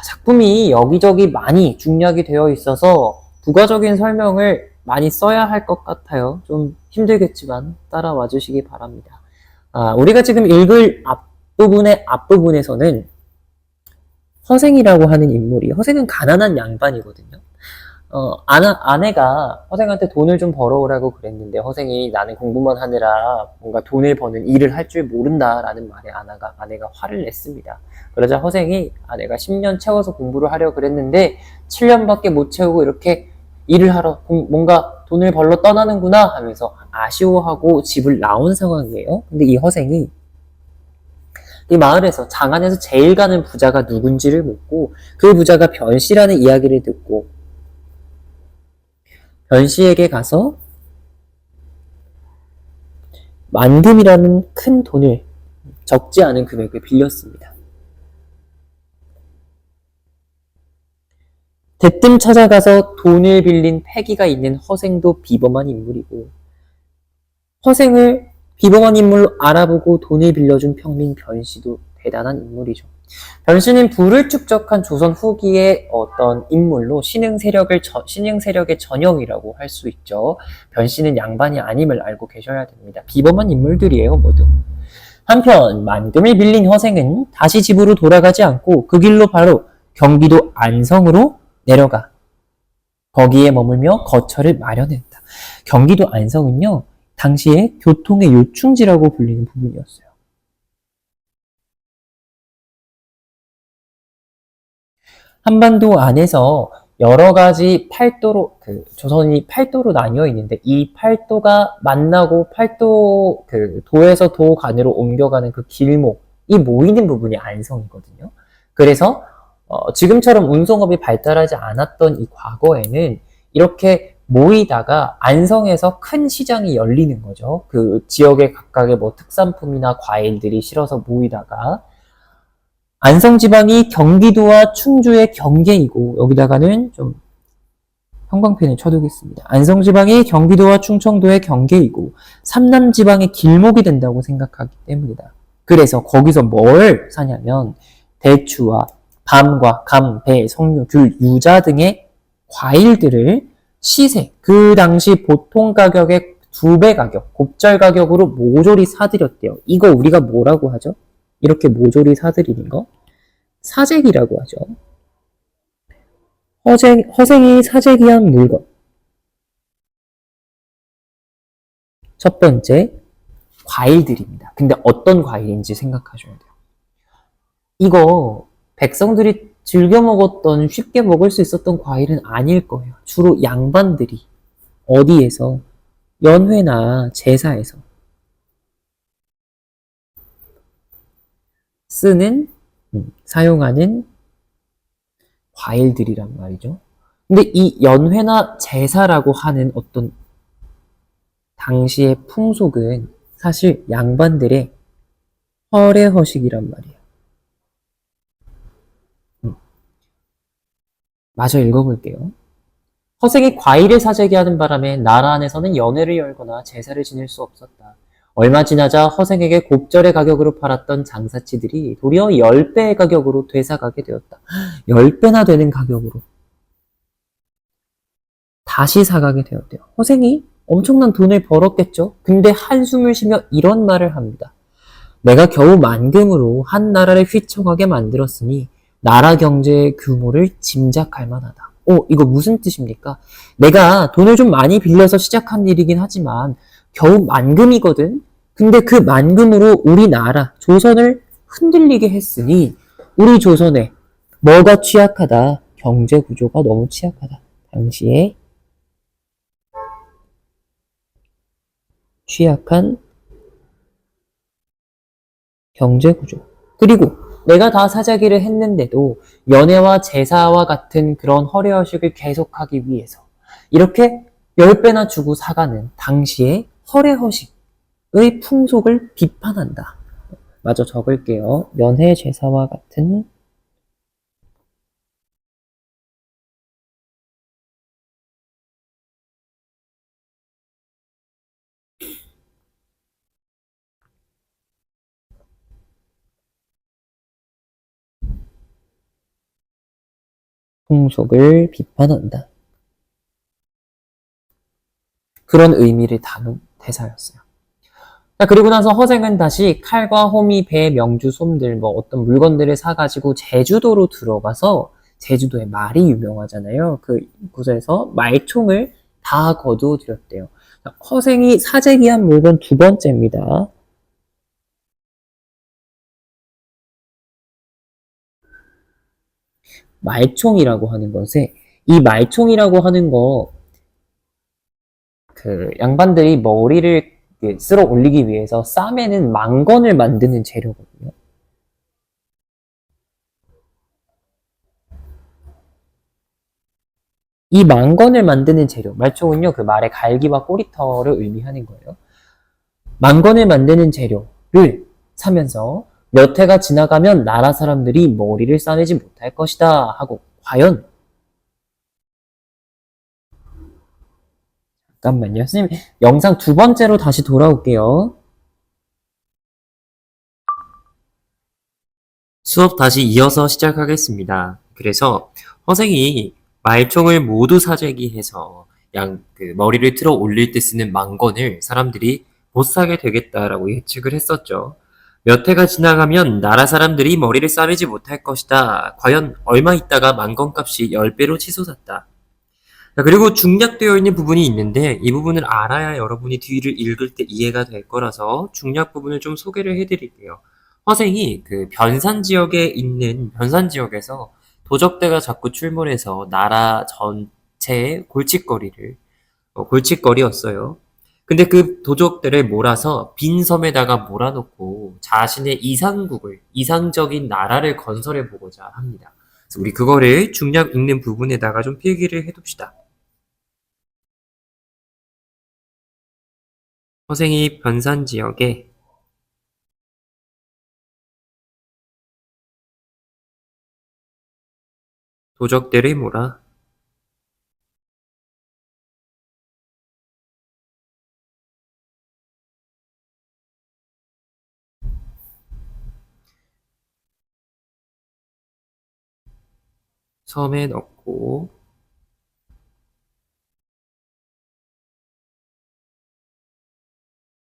작품이 여기저기 많이 중략이 되어 있어서 부가적인 설명을 많이 써야 할 것 같아요. 좀 힘들겠지만 따라와 주시기 바랍니다. 우리가 지금 읽을 앞부분에서는 허생이라고 하는 인물이, 허생은 가난한 양반이거든요. 아내가 허생한테 돈을 좀 벌어오라고 그랬는데, 허생이 나는 공부만 하느라 뭔가 돈을 버는 일을 할 줄 모른다라는 말에 아내가 화를 냈습니다. 그러자 허생이 아내가 10년 채워서 공부를 하려고 그랬는데 7년밖에 못 채우고 이렇게 일을 하러 뭔가 돈을 벌러 떠나는구나 하면서 아쉬워하고 집을 나온 상황이에요. 근데 이 허생이 이 마을에서 장안에서 제일 가는 부자가 누군지를 묻고, 그 부자가 변씨라는 이야기를 듣고 변씨에게 가서 만금이라는 큰 돈을, 적지 않은 금액을 빌렸습니다. 대뜸 찾아가서 돈을 빌린 패기가 있는 허생도 비범한 인물이고, 허생을 비범한 인물로 알아보고 돈을 빌려준 평민 변씨도 대단한 인물이죠. 변씨는 부를 축적한 조선 후기의 어떤 인물로 신흥 세력의 전형이라고 할 수 있죠. 변씨는 양반이 아님을 알고 계셔야 됩니다. 비범한 인물들이에요, 모두. 한편 만금을 빌린 허생은 다시 집으로 돌아가지 않고 그 길로 바로 경기도 안성으로 내려가 거기에 머물며 거처를 마련했다. 경기도 안성은요, 당시에 교통의 요충지라고 불리는 부분이었어요. 한반도 안에서 여러 가지 팔도로, 조선이 팔도로 나뉘어 있는데, 이 팔도가 만나고 도에서 도 간으로 옮겨가는 그 길목이 모이는 부분이 안성이거든요. 그래서 지금처럼 운송업이 발달하지 않았던 이 과거에는 이렇게 모이다가 안성에서 큰 시장이 열리는 거죠. 그 지역의 각각의 뭐 특산품이나 과일들이 실어서 모이다가 안성 지방이 경기도와 충주의 경계이고 여기다가는 좀 형광펜을 쳐두겠습니다. 안성 지방이 경기도와 충청도의 경계이고 삼남 지방의 길목이 된다고 생각하기 때문이다. 그래서 거기서 뭘 사냐면 대추와 밤과 감, 배, 석류, 귤, 유자 등의 과일들을 시세, 그 당시 보통 가격의 2배 가격, 곱절 가격으로 모조리 사들였대요. 이거 우리가 뭐라고 하죠? 이렇게 모조리 사들이는 거? 사재기라고 하죠. 허생이 사재기한 물건. 첫 번째, 과일들입니다. 근데 어떤 과일인지 생각하셔야 돼요. 이거 백성들이 즐겨 먹었던, 쉽게 먹을 수 있었던 과일은 아닐 거예요. 주로 양반들이 어디에서? 연회나 제사에서 사용하는 과일들이란 말이죠. 근데 이 연회나 제사라고 하는 어떤 당시의 풍속은 사실 양반들의 허례허식이란 말이에요. 마저 읽어볼게요. 허생이 과일을 사재기 하는 바람에 나라 안에서는 연회를 열거나 제사를 지낼 수 없었다. 얼마 지나자 허생에게 곱절의 가격으로 팔았던 장사치들이 도리어 10배의 가격으로 되사가게 되었다. 10배나 되는 가격으로 다시 사가게 되었대요. 허생이 엄청난 돈을 벌었겠죠? 근데 한숨을 쉬며 이런 말을 합니다. 내가 겨우 만금으로 한 나라를 휘청하게 만들었으니 나라 경제의 규모를 짐작할 만하다. 이거 무슨 뜻입니까? 내가 돈을 좀 많이 빌려서 시작한 일이긴 하지만 겨우 만금이거든? 근데 그 만금으로 우리나라, 조선을 흔들리게 했으니 우리 조선에 뭐가 취약하다? 경제 구조가 너무 취약하다. 당시에 취약한 경제 구조. 그리고 내가 다 사재기를 했는데도 연회와 제사와 같은 그런 허례허식을 계속하기 위해서 이렇게 10배나 주고 사가는 당시의 허례허식의 풍속을 비판한다. 마저 적을게요. 연회 제사와 같은 풍속을 비판한다. 그런 의미를 담은 대사였어요. 자, 그리고 나서 허생은 다시 칼과 호미, 배, 명주, 솜들 뭐 어떤 물건들을 사가지고 제주도로 들어가서 제주도에 말이 유명하잖아요. 그 곳에서 말총을 다 거두어 들였대요. 허생이 사재기한 물건 두 번째입니다. 말총이라고 하는 것에 이 말총이라고 하는 거 그 양반들이 머리를 쓸어 올리기 위해서 쌈에는 망건을 만드는 재료거든요. 이 망건을 만드는 재료, 말총은요 그 말의 갈기와 꼬리털을 의미하는 거예요. 망건을 만드는 재료를 사면서 몇 해가 지나가면 나라 사람들이 머리를 싸매지 못할 것이다 하고 과연 잠깐만요. 선생님 영상 두 번째로 다시 돌아올게요. 수업 다시 이어서 시작하겠습니다. 그래서 허생이 말총을 모두 사재기해서 그 머리를 틀어 올릴 때 쓰는 망건을 사람들이 못 사게 되겠다라고 예측을 했었죠. 몇 해가 지나가면 나라 사람들이 머리를 싸매지 못할 것이다. 과연 얼마 있다가 망건값이 10배로 치솟았다. 그리고 중략되어 있는 부분이 있는데 이 부분을 알아야 여러분이 뒤를 읽을 때 이해가 될 거라서 중략 부분을 좀 소개를 해드릴게요. 허생이 그 변산 지역에 있는 변산 지역에서 도적대가 자꾸 출몰해서 나라 전체의 골칫거리였어요. 근데 그 도적들을 몰아서 빈 섬에다가 몰아놓고 자신의 이상적인 나라를 건설해 보고자 합니다. 그래서 우리 그거를 중략 읽는 부분에다가 좀 필기를 해둡시다. 허생이 변산 지역에 도적들을 몰아 섬에 넣고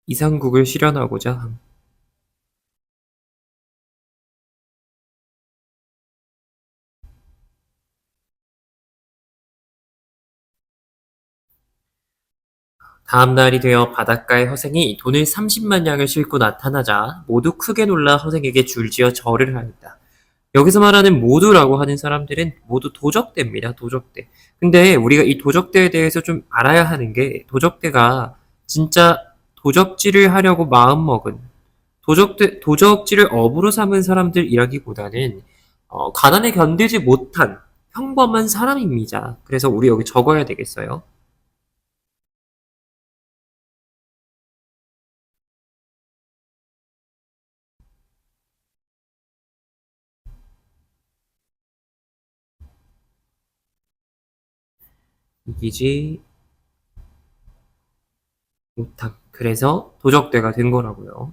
이상국을 실현하고자 함. 다음 날이 되어 바닷가에 허생이 돈을 30만 양을 싣고 나타나자 모두 크게 놀라 허생에게 줄지어 절을 하였다. 여기서 말하는 모두라고 하는 사람들은 모두 도적대입니다. 도적대. 근데 우리가 이 도적대에 대해서 좀 알아야 하는 게 도적대가 진짜 도적질을 하려고 마음먹은 도적질을 업으로 삼은 사람들이라기보다는 가난에 견디지 못한 평범한 사람입니다. 그래서 우리 여기 적어야 되겠어요. 이기지 못한. 그래서 도적대가 된 거라고요.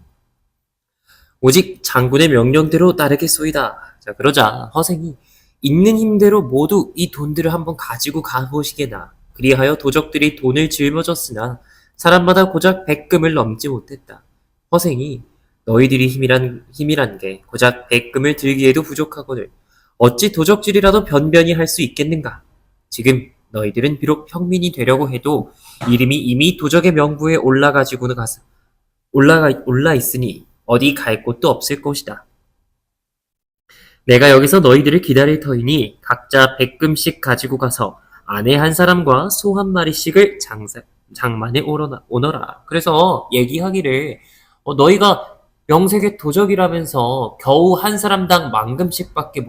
오직 장군의 명령대로 따르겠소이다. 자, 그러자 허생이 있는 힘대로 모두 이 돈들을 한번 가지고 가보시게나. 그리하여 도적들이 돈을 짊어졌으나 사람마다 고작 100금을 넘지 못했다. 허생이 너희들이 힘이란 게 고작 100금을 들기에도 부족하거늘 어찌 도적질이라도 변변히 할 수 있겠는가? 지금 너희들은 비록 평민이 되려고 해도 이름이 이미 도적의 명부에 올라 있으니 어디 갈 곳도 없을 것이다. 내가 여기서 너희들을 기다릴 터이니 각자 100금씩 가지고 가서 아내 한 사람과 소 한 마리씩을 장만에 오너라. 그래서 얘기하기를 너희가 명색의 도적이라면서 겨우 한 사람당 10,000금씩밖에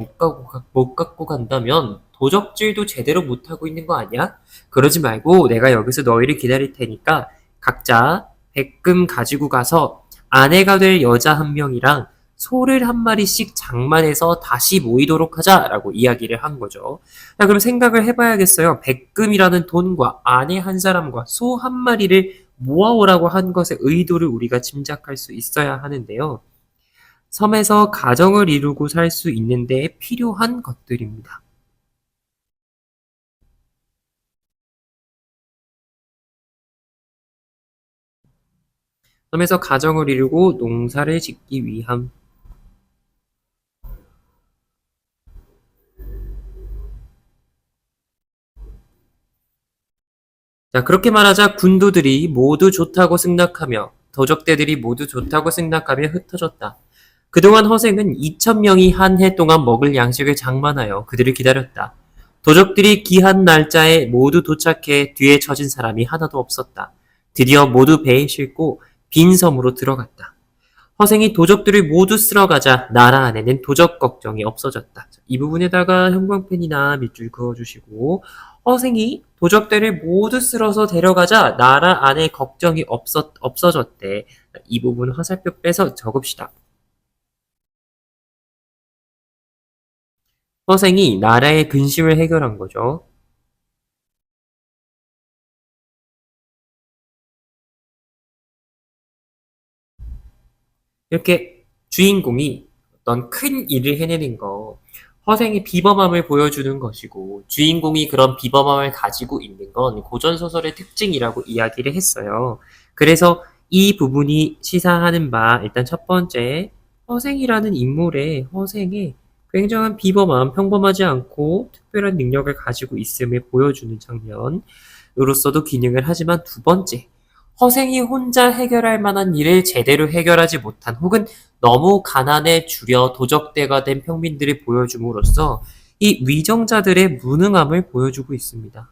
못 갖고 간다면 도적질도 제대로 못하고 있는 거 아니야? 그러지 말고 내가 여기서 너희를 기다릴 테니까 각자 100금 가지고 가서 아내가 될 여자 한 명이랑 소를 한 마리씩 장만해서 다시 모이도록 하자라고 이야기를 한 거죠. 자, 그럼 생각을 해봐야겠어요. 100금이라는 돈과 아내 한 사람과 소 한 마리를 모아오라고 한 것의 의도를 우리가 짐작할 수 있어야 하는데요. 섬에서 가정을 이루고 살 수 있는 데 필요한 것들입니다. 섬에서 가정을 이루고 농사를 짓기 위함. 자, 그렇게 말하자 군도들이 모두 좋다고 승낙하며 도적대들이 모두 좋다고 승낙하며 흩어졌다. 그동안 허생은 2,000명이 한 해 동안 먹을 양식을 장만하여 그들을 기다렸다. 도적들이 기한 날짜에 모두 도착해 뒤에 처진 사람이 하나도 없었다. 드디어 모두 배에 싣고 빈 섬으로 들어갔다. 허생이 도적들을 모두 쓸어가자 나라 안에는 도적 걱정이 없어졌다. 이 부분에다가 형광펜이나 밑줄 그어주시고 허생이 도적들을 모두 쓸어서 데려가자 나라 안에 걱정이 없어졌대. 이 부분 화살표 빼서 적읍시다. 허생이 나라의 근심을 해결한 거죠. 이렇게 주인공이 어떤 큰 일을 해내는 거, 허생의 비범함을 보여주는 것이고, 주인공이 그런 비범함을 가지고 있는 건 고전소설의 특징이라고 이야기를 했어요. 그래서 이 부분이 시사하는 바, 일단 첫 번째, 허생이라는 인물의 허생의 굉장한 비범함, 평범하지 않고 특별한 능력을 가지고 있음을 보여주는 장면으로서도 기능을 하지만 두 번째, 허생이 혼자 해결할 만한 일을 제대로 해결하지 못한 혹은 너무 가난에 줄여 도적대가 된 평민들을 보여줌으로써 이 위정자들의 무능함을 보여주고 있습니다.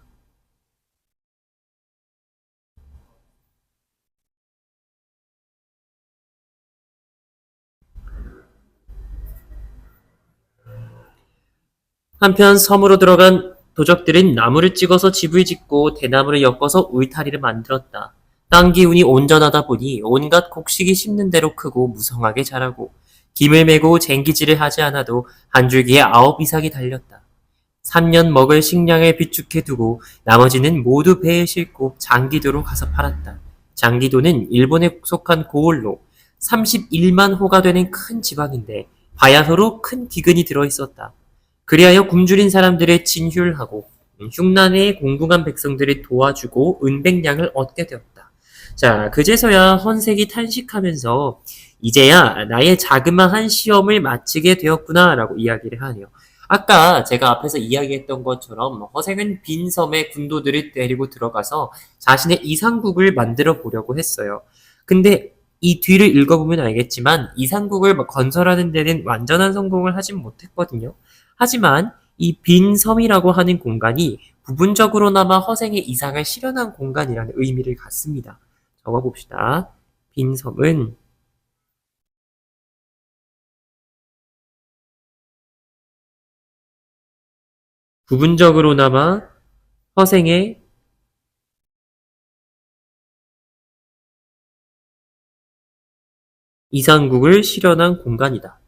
한편 섬으로 들어간 도적들은 나무를 찍어서 집을 짓고 대나무를 엮어서 울타리를 만들었다. 땅 기운이 온전하다 보니 온갖 곡식이 심는 대로 크고 무성하게 자라고 김을 메고 쟁기질을 하지 않아도 한 줄기에 9 이상이 달렸다. 3년 먹을 식량을 비축해 두고 나머지는 모두 배에 싣고 장기도로 가서 팔았다. 장기도는 일본에 속한 고을로 31만 호가 되는 큰 지방인데 바야흐로 큰 기근이 들어있었다. 그리하여 굶주린 사람들을 진휼하고 흉난에 공궁한 백성들을 도와주고 은백량을 얻게 되었다. 자, 그제서야 헌색이 탄식하면서 이제야 나의 자그마한 시험을 마치게 되었구나 라고 이야기를 하네요. 아까 제가 앞에서 이야기했던 것처럼 허생은 빈 섬에 군도들을 데리고 들어가서 자신의 이상국을 만들어 보려고 했어요. 근데 이 뒤를 읽어보면 알겠지만 이상국을 건설하는 데는 완전한 성공을 하진 못했거든요. 하지만 이 빈 섬이라고 하는 공간이 부분적으로나마 허생의 이상을 실현한 공간이라는 의미를 갖습니다. 적어봅시다. 빈 섬은 부분적으로나마 허생의 이상국을 실현한 공간이다.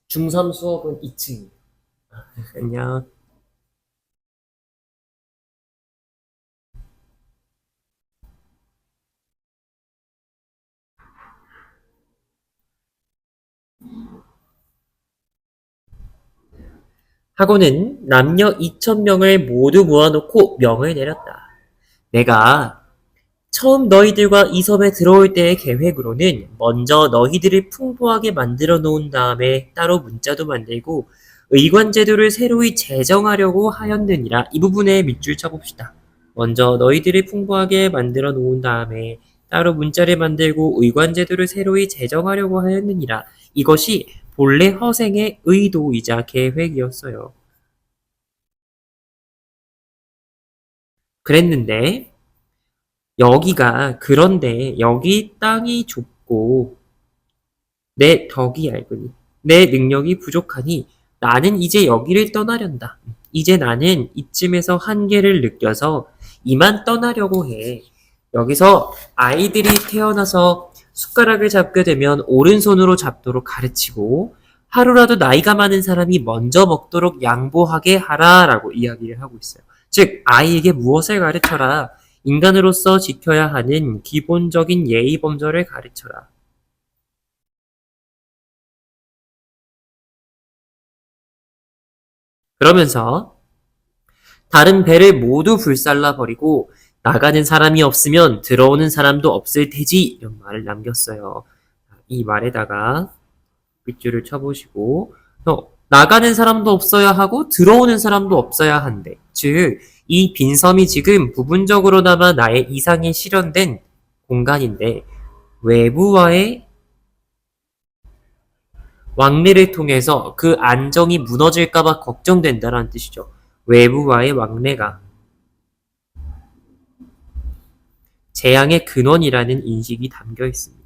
중3 수업은 2층이에요. 안녕. 하고는 남녀 2,000명을 모두 모아놓고 명을 내렸다. 내가 처음 너희들과 이 섬에 들어올 때의 계획으로는 먼저 너희들을 풍부하게 만들어 놓은 다음에 따로 문자도 만들고 의관제도를 새로이 제정하려고 하였느니라. 이 부분에 밑줄 쳐봅시다. 먼저 너희들을 풍부하게 만들어 놓은 다음에 따로 문자를 만들고 의관제도를 새로이 제정하려고 하였느니라. 이것이 본래 허생의 의도이자 계획이었어요. 그랬는데 그런데 여기 땅이 좁고 내 덕이 얇으니 내 능력이 부족하니 나는 이제 여기를 떠나련다. 이제 나는 이쯤에서 한계를 느껴서 이만 떠나려고 해. 여기서 아이들이 태어나서 숟가락을 잡게 되면 오른손으로 잡도록 가르치고 하루라도 나이가 많은 사람이 먼저 먹도록 양보하게 하라라고 이야기를 하고 있어요. 즉 아이에게 무엇을 가르쳐라? 인간으로서 지켜야 하는 기본적인 예의 범절을 가르쳐라. 그러면서 다른 배를 모두 불살라 버리고 나가는 사람이 없으면 들어오는 사람도 없을 테지 이런 말을 남겼어요. 이 말에다가 밑줄을 쳐보시고 나가는 사람도 없어야 하고 들어오는 사람도 없어야 한대. 즉 이 빈섬이 지금 부분적으로나마 나의 이상이 실현된 공간인데 외부와의 왕래를 통해서 그 안정이 무너질까봐 걱정된다라는 뜻이죠. 외부와의 왕래가 재앙의 근원이라는 인식이 담겨 있습니다.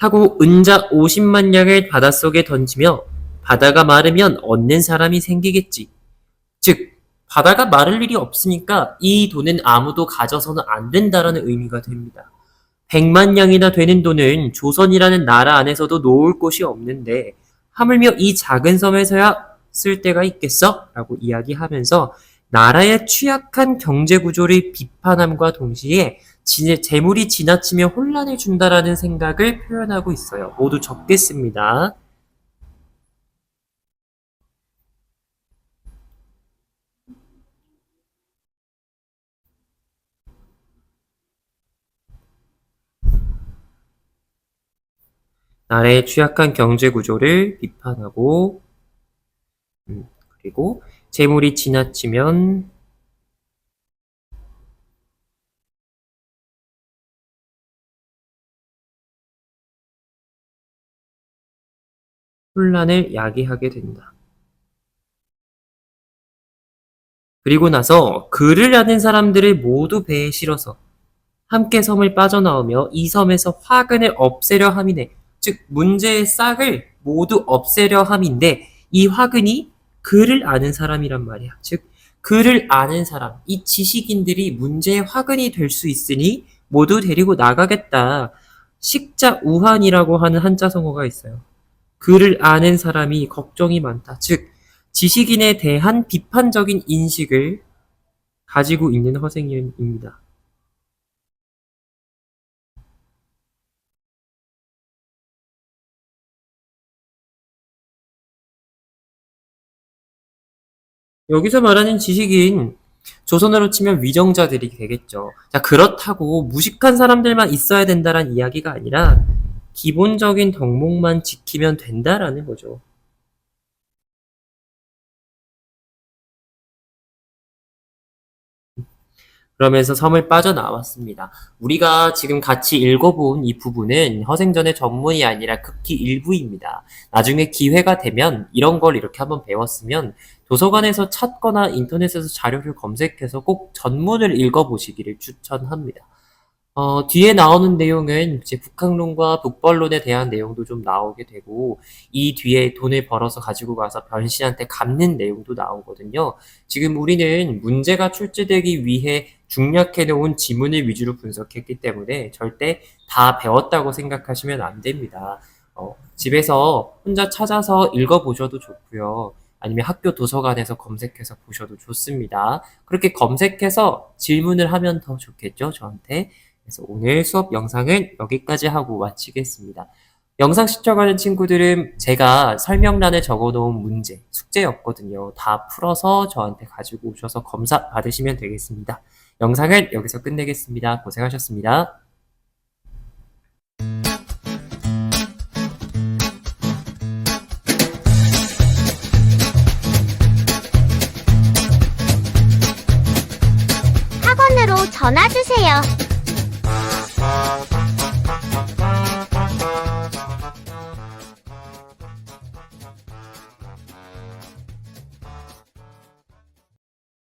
하고 은자 50만 냥을 바닷속에 던지며 바다가 마르면 얻는 사람이 생기겠지. 즉 바다가 마를 일이 없으니까 이 돈은 아무도 가져서는 안 된다라는 의미가 됩니다. 100만 냥이나 되는 돈은 조선이라는 나라 안에서도 놓을 곳이 없는데 하물며 이 작은 섬에서야 쓸 데가 있겠어? 라고 이야기하면서 나라의 취약한 경제 구조를 비판함과 동시에 재물이 지나치며 혼란을 준다라는 생각을 표현하고 있어요. 모두 적겠습니다. 나라의 취약한 경제 구조를 비판하고 그리고 재물이 지나치면 혼란을 야기하게 된다. 그리고 나서 글을 아는 사람들을 모두 배에 실어서 함께 섬을 빠져나오며 이 섬에서 화근을 없애려 함이네. 즉 문제의 싹을 모두 없애려 함인데 이 화근이 글을 아는 사람이란 말이야. 즉 글을 아는 사람, 이 지식인들이 문제의 화근이 될 수 있으니 모두 데리고 나가겠다. 식자우환이라고 하는 한자성어가 있어요. 글을 아는 사람이 걱정이 많다. 즉 지식인에 대한 비판적인 인식을 가지고 있는 허생입니다. 여기서 말하는 지식인, 조선어로 치면 위정자들이 되겠죠. 자, 그렇다고 무식한 사람들만 있어야 된다는 이야기가 아니라 기본적인 덕목만 지키면 된다라는 거죠. 그러면서 섬을 빠져나왔습니다. 우리가 지금 같이 읽어본 이 부분은 허생전의 전문이 아니라 극히 일부입니다. 나중에 기회가 되면 이런 걸 이렇게 한번 배웠으면 도서관에서 찾거나 인터넷에서 자료를 검색해서 꼭 전문을 읽어보시기를 추천합니다. 뒤에 나오는 내용은 이제 북학론과 북벌론에 대한 내용도 좀 나오게 되고, 이 뒤에 돈을 벌어서 가지고 가서 변신한테 갚는 내용도 나오거든요. 지금 우리는 문제가 출제되기 위해 중략해 놓은 지문을 위주로 분석했기 때문에 절대 다 배웠다고 생각하시면 안 됩니다. 집에서 혼자 찾아서 읽어보셔도 좋고요. 아니면 학교 도서관에서 검색해서 보셔도 좋습니다. 그렇게 검색해서 질문을 하면 더 좋겠죠, 저한테. 그래서 오늘 수업 영상은 여기까지 하고 마치겠습니다. 영상 시청하는 친구들은 제가 설명란에 적어놓은 문제, 숙제였거든요. 다 풀어서 저한테 가지고 오셔서 검사 받으시면 되겠습니다. 영상을 여기서 끝내겠습니다. 고생하셨습니다. 학원으로 전화 주세요.